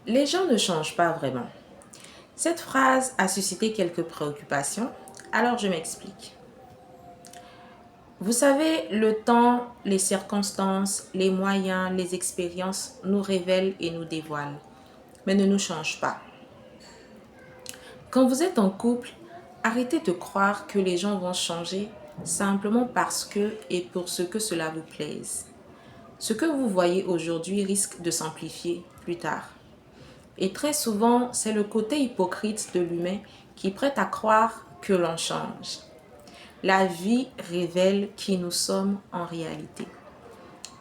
Les gens ne changent pas vraiment. Cette phrase a suscité quelques préoccupations, alors je m'explique. Vous savez, le temps, les circonstances, les moyens, les expériences nous révèlent et nous dévoilent, mais ne nous changent pas. Quand vous êtes en couple, arrêtez de croire que les gens vont changer simplement parce que et pour ce que cela vous plaise. Ce que vous voyez aujourd'hui risque de s'amplifier plus tard. Et très souvent, c'est le côté hypocrite de l'humain qui prête à croire que l'on change. La vie révèle qui nous sommes en réalité.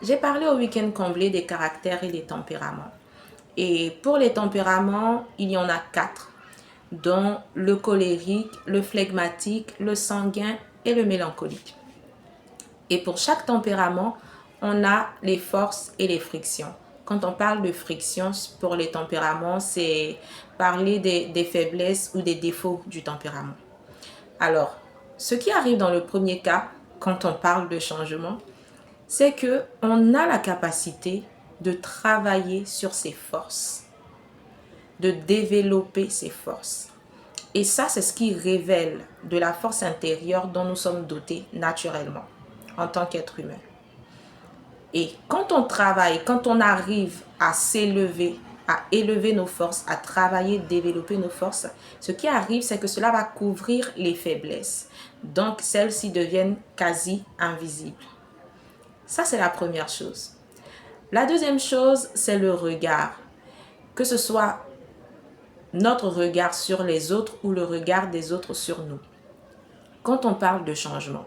J'ai parlé au week-end comblé des caractères et des tempéraments. Et pour les tempéraments, il y en a 4, dont le colérique, le flegmatique, le sanguin et le mélancolique. Et pour chaque tempérament, on a les forces et les frictions. Quand on parle de frictions pour les tempéraments, c'est parler des faiblesses ou des défauts du tempérament. Alors, ce qui arrive dans le premier cas, quand on parle de changement, c'est qu'on a la capacité de travailler sur ses forces, de développer ses forces. Et ça, c'est ce qui révèle de la force intérieure dont nous sommes dotés naturellement en tant qu'être humain. Et quand on travaille, quand on arrive à s'élever, à élever nos forces, à travailler, développer nos forces, ce qui arrive, c'est que cela va couvrir les faiblesses. Donc, celles-ci deviennent quasi invisibles. Ça, c'est la première chose. La deuxième chose, c'est le regard. Que ce soit notre regard sur les autres ou le regard des autres sur nous. Quand on parle de changement,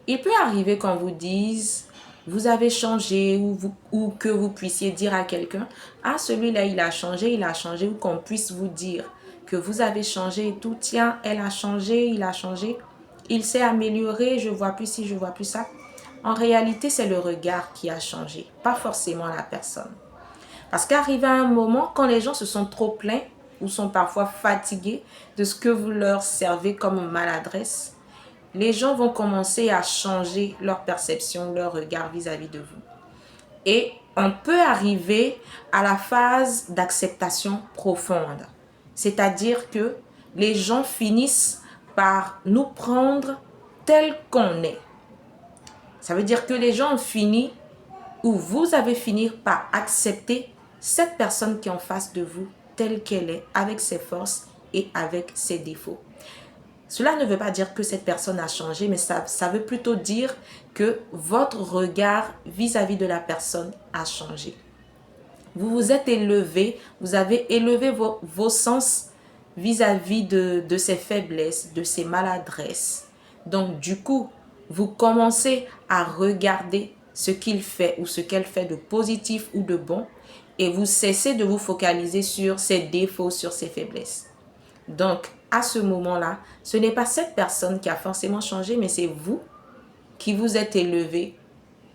il peut arriver qu'on vous dise vous avez changé ou que vous puissiez dire à quelqu'un ah celui-là il a changé ou qu'on puisse vous dire que vous avez changé et tout, tiens elle a changé, il a changé, il s'est amélioré, je vois plus ci, je vois plus ça. En réalité, c'est le regard qui a changé, pas forcément la personne. Parce qu'arrive à un moment, quand les gens se sont trop plaints ou sont parfois fatigués de ce que vous leur servez comme maladresse, les gens vont commencer à changer leur perception, leur regard vis-à-vis de vous. Et on peut arriver à la phase d'acceptation profonde. C'est-à-dire que les gens finissent par nous prendre tel qu'on est. Ça veut dire que les gens ont fini ou vous avez fini par accepter cette personne qui est en face de vous telle qu'elle est, avec ses forces et avec ses défauts. Cela ne veut pas dire que cette personne a changé, mais ça veut plutôt dire que votre regard vis-à-vis de la personne a changé. Vous vous êtes élevé, vous avez élevé vos sens vis-à-vis de ses faiblesses, de ses maladresses. Donc du coup, vous commencez à regarder ce qu'il fait ou ce qu'elle fait de positif ou de bon et vous cessez de vous focaliser sur ses défauts, sur ses faiblesses. Donc, à ce moment-là, ce n'est pas cette personne qui a forcément changé, mais c'est vous qui vous êtes élevé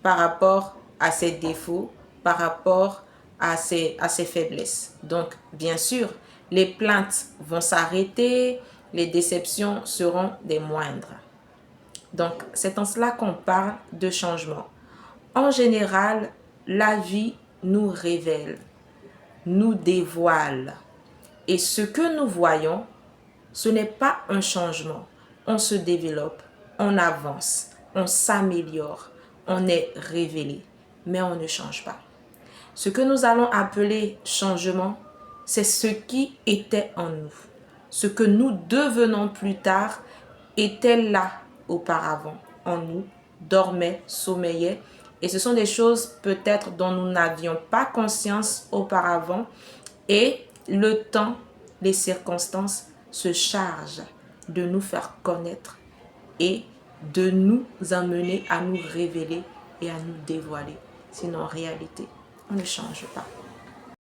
par rapport à ses défauts, par rapport à ses faiblesses. Donc, bien sûr, les plaintes vont s'arrêter, les déceptions seront des moindres. Donc, c'est en cela qu'on parle de changement. En général, la vie nous révèle, nous dévoile. Et ce que nous voyons, ce n'est pas un changement. On se développe, on avance, on s'améliore, on est révélé, mais on ne change pas. Ce que nous allons appeler changement, c'est ce qui était en nous. Ce que nous devenons plus tard était là auparavant, en nous, dormait, sommeillait. Et ce sont des choses peut-être dont nous n'avions pas conscience auparavant. Et le temps, les circonstances se chargent de nous faire connaître et de nous amener à nous révéler et à nous dévoiler. Sinon, en réalité, on ne change pas.